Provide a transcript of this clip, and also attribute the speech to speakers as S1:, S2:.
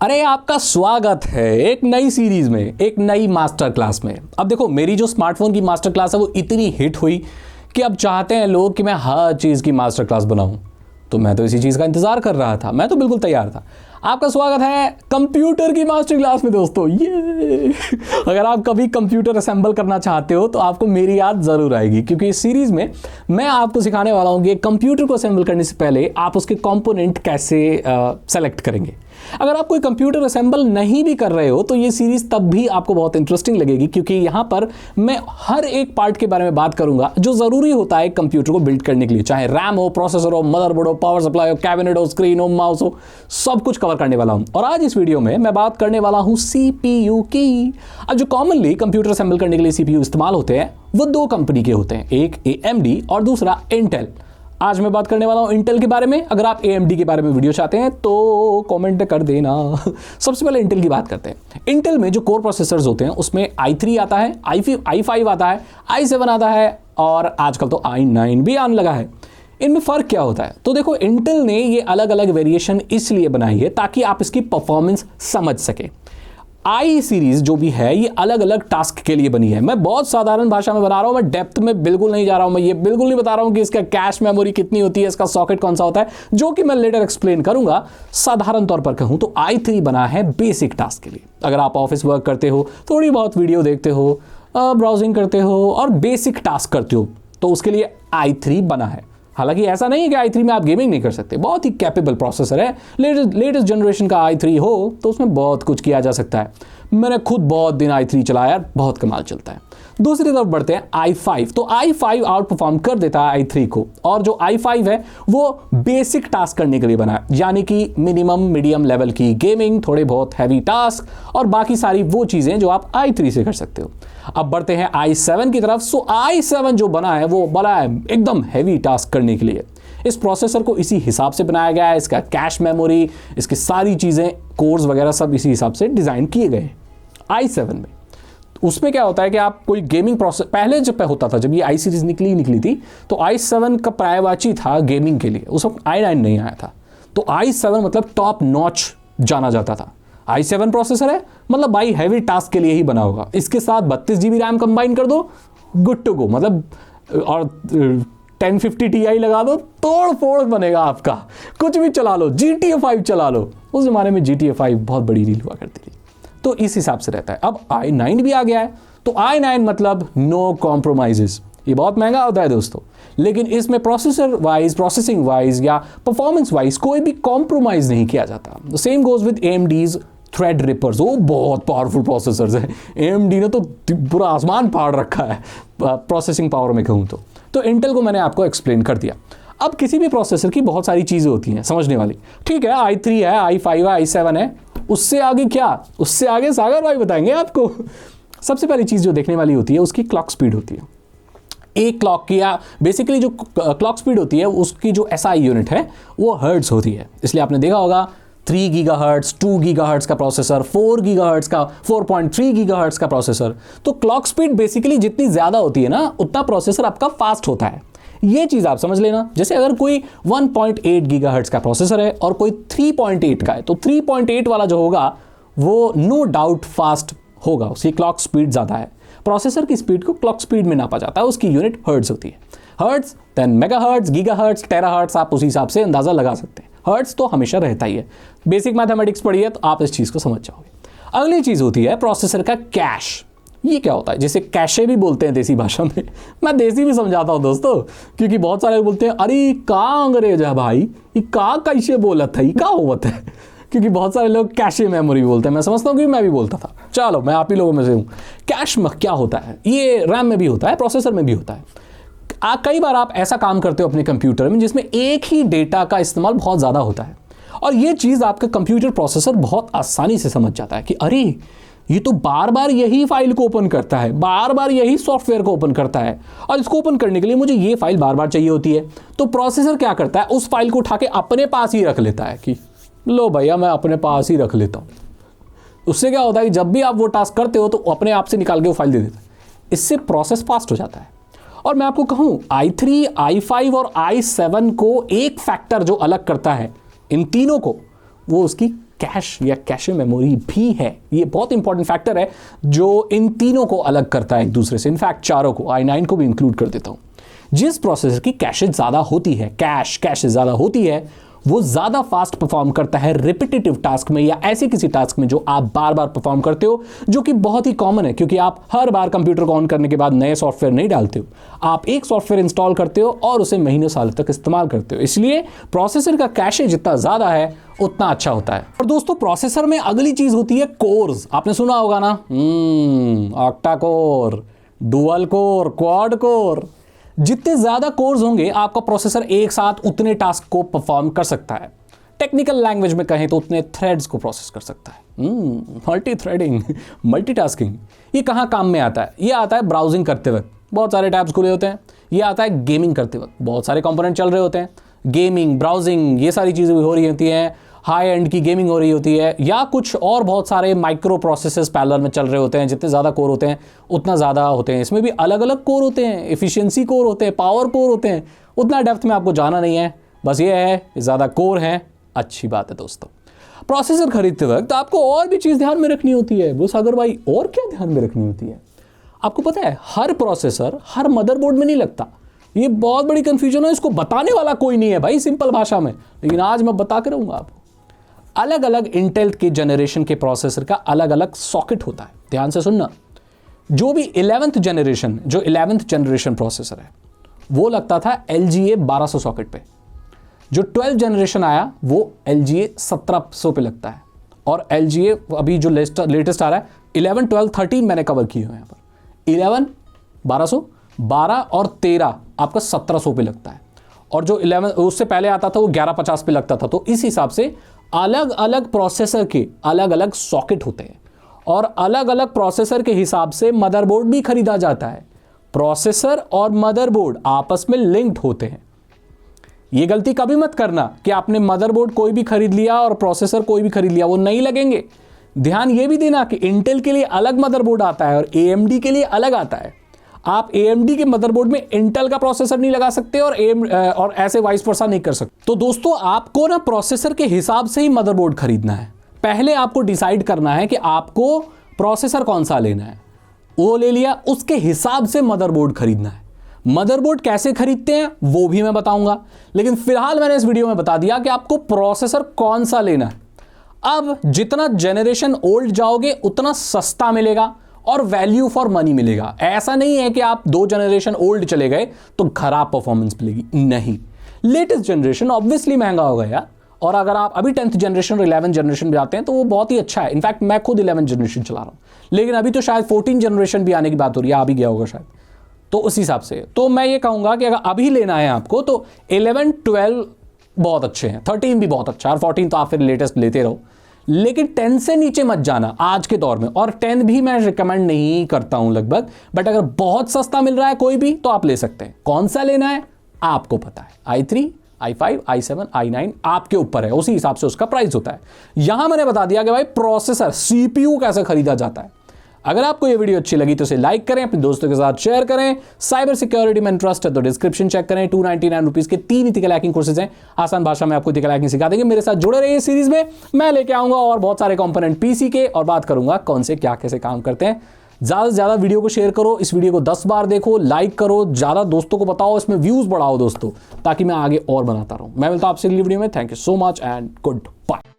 S1: अरे आपका स्वागत है एक नई सीरीज में, एक नई मास्टर क्लास में। अब देखो, मेरी जो स्मार्टफोन की मास्टर क्लास है वो इतनी हिट हुई कि अब चाहते हैं लोग कि मैं हर चीज़ की मास्टर क्लास बनाऊं। तो मैं तो इसी चीज़ का इंतज़ार कर रहा था, मैं तो बिल्कुल तैयार था। आपका स्वागत है कंप्यूटर की मास्टर क्लास में दोस्तों। ये अगर आप कभी कंप्यूटर असेंबल करना चाहते हो तो आपको मेरी याद ज़रूर आएगी, क्योंकि इस सीरीज़ में मैं आपको सिखाने वाला हूँ कि कंप्यूटर को असेंबल करने से पहले आप उसके कंपोनेंट कैसे सेलेक्ट करेंगे। अगर आप कोई कंप्यूटर असेंबल नहीं भी कर रहे हो तो ये सीरीज तब भी आपको बहुत इंटरेस्टिंग लगेगी, क्योंकि यहाँ पर मैं हर एक पार्ट के बारे में बात करूंगा जो ज़रूरी होता है कंप्यूटर को बिल्ड करने के लिए, चाहे रैम हो, प्रोसेसर हो, मदरबोर्ड हो, पावर सप्लाई हो, कैबिनेट हो, स्क्रीन हो, माउस हो, सब कुछ कवर करने वाला हूँ। और आज इस वीडियो में मैं बात करने वाला हूँ CPU की। अब जो कॉमनली कंप्यूटर असेंबल करने के लिए CPU इस्तेमाल होते हैं वो दो कंपनी के होते हैं, एक AMD और दूसरा इंटेल। आज मैं बात करने वाला हूं इंटेल के बारे में। अगर आप AMD के बारे में वीडियो चाहते हैं तो कमेंट कर देना। सबसे पहले इंटेल की बात करते हैं। इंटेल में जो कोर प्रोसेसर्स होते हैं उसमें i3 आता है, i5 आता है, i7 आता है और आजकल तो i9 भी आने लगा है। इनमें फ़र्क क्या होता है? तो देखो, इंटेल ने ये अलग अलग वेरिएशन इसलिए बनाई है ताकि आप इसकी परफॉर्मेंस समझ सकें। आई सीरीज जो भी है ये अलग अलग टास्क के लिए बनी है। मैं बहुत साधारण भाषा में बना रहा हूं, मैं डेप्थ में बिल्कुल नहीं जा रहा हूं। मैं ये बिल्कुल नहीं बता रहा हूं कि इसका कैश मेमोरी कितनी होती है, इसका सॉकेट कौन सा होता है, जो कि मैं लेटर एक्सप्लेन करूंगा। साधारण तौर पर कहूं तो i3 बना है बेसिक टास्क के लिए। अगर आप ऑफिस वर्क करते हो, थोड़ी बहुत वीडियो देखते हो, ब्राउजिंग करते हो और बेसिक टास्क करते हो तो उसके लिए i3 बना है। हालांकि ऐसा नहीं है कि i3 में आप गेमिंग नहीं कर सकते, बहुत ही कैपेबल प्रोसेसर है। लेटेस्ट जनरेशन का i3 हो तो उसमें बहुत कुछ किया जा सकता है। मैंने खुद बहुत दिन i3 चलाया, बहुत कमाल चलता है। दूसरी तरफ बढ़ते हैं i5। तो i5 आउट परफॉर्म कर देता है i3 को, और जो i5 है वो बेसिक टास्क करने के लिए बना है, यानी कि मिनिमम मीडियम लेवल की गेमिंग, थोड़े बहुत हैवी टास्क और बाकी सारी वो चीज़ें जो आप i3 से कर सकते हो। अब बढ़ते हैं i7 की तरफ। सो i7 जो बना है वो बना है एकदम हैवी टास्क करने के लिए। इस प्रोसेसर को इसी हिसाब से बनाया गया है, इसका कैश मेमोरी, इसकी सारी चीज़ें, कोर्स वगैरह सब इसी हिसाब से डिज़ाइन किए गए हैं i7 में। उसमें क्या होता है कि आप कोई गेमिंग प्रोसेस, पहले जब होता था, जब ये i सीरीज निकली थी तो i7 का पर्यायवाची था गेमिंग के लिए, उस वक्त i9 नहीं आया था। तो i7 मतलब टॉप नॉच जाना जाता था। i7 प्रोसेसर है मतलब भाई हैवी टास्क के लिए ही बना होगा। इसके साथ 32 GB रैम कंबाइन कर दो, गुड टू गो, मतलब और 1050 Ti लगा दो, तोड़ फोड़ बनेगा आपका। कुछ भी चला लो, GTA 5 चला लो। उस जमाने में GTA 5 बहुत बड़ी डील हुआ करती थी, तो इस हिसाब से रहता है। अब i9 भी आ गया है, तो i9 मतलब नो कॉम्प्रोमाइजेस। ये बहुत महंगा होता है दोस्तों, लेकिन इसमें प्रोसेसर वाइज, प्रोसेसिंग वाइज या परफॉर्मेंस वाइज कोई भी कॉम्प्रोमाइज नहीं किया जाता। Same goes with AMD's थ्रेडरिपर्स। वो बहुत पावरफुल प्रोसेसर्स हैं। AMD ने तो पूरा आसमान फाड़ रखा है प्रोसेसिंग पावर में कहूँ तो इंटेल को मैंने आपको एक्सप्लेन कर दिया। अब किसी भी प्रोसेसर की बहुत सारी चीज़ें होती हैं समझने वाली। ठीक है, i3 है, i5 है, i7 है, उससे आगे क्या? उससे आगे सागर भाई बताएंगे आपको। सबसे पहली चीज़ जो देखने वाली होती है उसकी क्लॉक स्पीड होती है। एक क्लॉक की, या बेसिकली जो क्लॉक स्पीड होती है उसकी जो SI यूनिट है वो हर्ट्ज होती है। इसलिए आपने देखा होगा 3 गीगाहर्ट्ज, 2 गीगाहर्ट्ज का प्रोसेसर, 4 गीगाहर्ट्ज का, 4.3 गीगाहर्ट्ज का प्रोसेसर। तो क्लॉक स्पीड बेसिकली जितनी ज़्यादा होती है ना, उतना प्रोसेसर आपका फास्ट होता है। ये चीज़ आप समझ लेना। जैसे अगर कोई 1.8 गीगाहर्ट्ज का प्रोसेसर है और कोई 3.8 का है, तो 3.8 वाला जो होगा वो नो डाउट फास्ट होगा, उसकी क्लॉक स्पीड ज़्यादा है। प्रोसेसर की स्पीड को क्लॉक स्पीड में नापा जाता है, उसकी यूनिट हर्ट्ज होती है। Hertz, then megahertz, gigahertz, terahertz, आप उसी हिसाब से अंदाज़ा लगा सकते हैं। हर्ट्ज तो हमेशा रहता ही है। बेसिक मैथमेटिक्स पढ़ी है तो आप इस चीज़ को समझ जाओगे। अगली चीज़ होती है प्रोसेसर का कैश। ये क्या होता है? जिसे कैशे भी बोलते हैं देसी भाषा में। मैं देसी भी समझाता हूँ दोस्तों, क्योंकि बहुत सारे बोलते हैं अरे का अंग्रेज है भाई, ये का कैसे बोला था, ये का होता है। क्योंकि बहुत सारे लोग कैशे मेमोरी बोलते हैं। मैं समझता हूँ कि मैं भी बोलता था। चलो, मैं आप ही लोगों में से हूँ। कैश क्या होता है? ये रैम में भी होता है, प्रोसेसर में भी होता है। कई बार आप ऐसा काम करते हो अपने कंप्यूटर में जिसमें एक ही डेटा का इस्तेमाल बहुत ज़्यादा होता है, और ये चीज़ आपका कंप्यूटर प्रोसेसर बहुत आसानी से समझ जाता है कि अरे ये तो बार बार यही फाइल को ओपन करता है, बार बार यही सॉफ्टवेयर को ओपन करता है, और इसको ओपन करने के लिए मुझे ये फाइल बार बार चाहिए होती है। तो प्रोसेसर क्या करता है, उस फाइल को उठा के अपने पास ही रख लेता है कि लो भैया मैं अपने पास ही रख लेता हूँ। उससे क्या होता है कि जब भी आप वो टास्क करते हो तो अपने आप से निकाल के वो फाइल दे देता है। इससे प्रोसेस फास्ट हो जाता है। और मैं आपको कहूँ i3, i5 और i7 को एक फैक्टर जो अलग करता है इन तीनों को, वो उसकी कैश या कैशे मेमोरी भी है। ये बहुत इंपॉर्टेंट फैक्टर है जो इन तीनों को अलग करता है एक दूसरे से, इनफैक्ट चारों को, i9 को भी इंक्लूड कर देता हूं। जिस प्रोसेसर की कैशे ज्यादा होती है, कैशे ज्यादा होती है, वो ज्यादा फास्ट परफॉर्म करता है रिपीटेटिव टास्क में या ऐसे किसी टास्क में जो आप बार बार परफॉर्म करते हो, जो कि बहुत ही कॉमन है क्योंकि आप हर बार कंप्यूटर को ऑन करने के बाद नए सॉफ्टवेयर नहीं डालते हो, आप एक सॉफ्टवेयर इंस्टॉल करते हो और उसे महीनों सालों तक इस्तेमाल करते हो। इसलिए प्रोसेसर का कैशे जितना ज्यादा है उतना अच्छा होता है। और दोस्तों प्रोसेसर में अगली चीज होती है कोर्स। आपने सुना होगा ना, octa core, dual core, quad core. जितने ज्यादा कोर्स होंगे आपका प्रोसेसर एक साथ उतने टास्क को परफॉर्म कर सकता है। टेक्निकल लैंग्वेज में कहें तो उतने थ्रेड्स को प्रोसेस कर सकता है। मल्टी थ्रेडिंग, मल्टीटास्किंग, ये कहाँ काम में आता है? ये आता है ब्राउजिंग करते वक्त, बहुत सारे टैब्स खुले होते हैं। ये आता है गेमिंग करते वक्त, बहुत सारे कंपोनेंट चल रहे होते हैं। गेमिंग, ब्राउजिंग, ये सारी चीज़ें हो रही होती हैं, हाई एंड की गेमिंग हो रही होती है, या कुछ और बहुत सारे माइक्रो प्रोसेसेस पैरेलल में चल रहे होते हैं। जितने ज़्यादा कोर होते हैं उतना ज़्यादा होते हैं। इसमें भी अलग अलग कोर होते हैं, एफिशिएंसी कोर होते हैं, पावर कोर होते हैं। उतना डेप्थ में आपको जाना नहीं है, बस ये है ज़्यादा कोर है, अच्छी बात है। दोस्तों प्रोसेसर खरीदते वक्त आपको और भी चीज़ ध्यान में रखनी होती है। वो सागर भाई और क्या ध्यान में रखनी होती है? आपको पता है हर प्रोसेसर हर मदरबोर्ड में नहीं लगता। ये बहुत बड़ी कंफ्यूजन है, इसको बताने वाला कोई नहीं है भाई सिंपल भाषा में, लेकिन आज मैं बता के रहूँगा आपको। अलग अलग इंटेल के जनरेशन के प्रोसेसर का अलग अलग सॉकेट होता है। ध्यान से सुनना, जो भी 11th जनरेशन प्रोसेसर है वो लगता था LGA 1200 सॉकेट पे। जो 12th जनरेशन आया वो LGA 1700 पे लगता है, और LGA अभी जो लेटेस्ट आ रहा है 11, 12, 13 मैंने कवर किए हुए हैं यहाँ पर। 11 1200, 12 और 13 आपका 1700 पे लगता है, और जो 11 उससे पहले आता था वो 1150 पे लगता था। तो इस हिसाब से अलग अलग प्रोसेसर के अलग अलग सॉकेट होते हैं, और अलग अलग प्रोसेसर के हिसाब से मदरबोर्ड भी खरीदा जाता है। प्रोसेसर और मदरबोर्ड आपस में लिंक्ड होते हैं। ये गलती कभी मत करना कि आपने मदरबोर्ड कोई भी खरीद लिया और प्रोसेसर कोई भी खरीद लिया, वो नहीं लगेंगे। ध्यान ये भी देना कि इंटेल के लिए अलग मदरबोर्ड आता है और AMD के लिए अलग आता है। आप AMD के मदरबोर्ड में इंटेल का प्रोसेसर नहीं लगा सकते और ऐसे वाइस वर्सा नहीं कर सकते। तो दोस्तों आपको ना प्रोसेसर के हिसाब से ही मदरबोर्ड खरीदना है। पहले आपको डिसाइड करना है कि आपको प्रोसेसर कौन सा लेना है, वो ले लिया, उसके हिसाब से मदरबोर्ड खरीदना है। मदरबोर्ड कैसे खरीदते हैं वो भी मैं बताऊंगा, लेकिन फिलहाल मैंने इस वीडियो में बता दिया कि आपको प्रोसेसर कौन सा लेना है। अब जितना जनरेशन ओल्ड जाओगे उतना सस्ता मिलेगा और वैल्यू फॉर मनी मिलेगा। ऐसा नहीं है कि आप 2 जनरेशन ओल्ड चले गए तो खराब परफॉर्मेंस मिलेगी, नहीं। लेटेस्ट जनरेशन ऑब्वियसली महंगा होगा यार, और अगर आप अभी 10th जनरेशन और 11th जनरेशन में जाते हैं तो वो बहुत ही अच्छा है। इनफैक्ट मैं खुद 11th जनरेशन चला रहा हूं, लेकिन अभी तो शायद 14 जनरेशन भी आने की बात हो रही है, आ भी गया होगा शायद। तो उस हिसाब से तो मैं ये कहूंगा कि अगर अभी लेना है आपको तो 11, 12 बहुत अच्छे हैं, 13 भी बहुत अच्छा है, और 14 तो आप फिर लेटेस्ट लेते रहो, लेकिन 10 से नीचे मत जाना आज के दौर में। और 10 भी मैं रिकमेंड नहीं करता हूं लगभग, बट अगर बहुत सस्ता मिल रहा है कोई भी तो आप ले सकते हैं। कौन सा लेना है आपको पता है, i3, i5, i7, i9 आपके ऊपर है, उसी हिसाब से उसका प्राइस होता है। यहां मैंने बता दिया कि भाई प्रोसेसर CPU कैसे खरीदा जाता है। अगर आपको ये वीडियो अच्छी लगी तो इसे लाइक करें, अपने दोस्तों के साथ शेयर करें। साइबर सिक्योरिटी में इंटरेस्ट है तो डिस्क्रिप्शन चेक करें, 299 रुपीज के 3 इथिकल हैकिंग कोर्सेज हैं। आसान भाषा में आपको इथिकल हैकिंग सिखा देंगे। मेरे साथ जुड़े रहिए। सीरीज में मैं लेके आऊंगा और बहुत सारे कंपोनेंट पीसी के, और बात करूंगा कौन से क्या कैसे काम करते हैं। ज्यादा से ज्यादा वीडियो को शेयर करो, इस वीडियो को 10 बार देखो, लाइक करो, ज्यादा दोस्तों को बताओ, इसमें व्यूज बढ़ाओ दोस्तों, ताकि मैं आगे और बनाता रहूं। मैं मिलता हूं आपसे अगली वीडियो में। Thank you so much and good bye.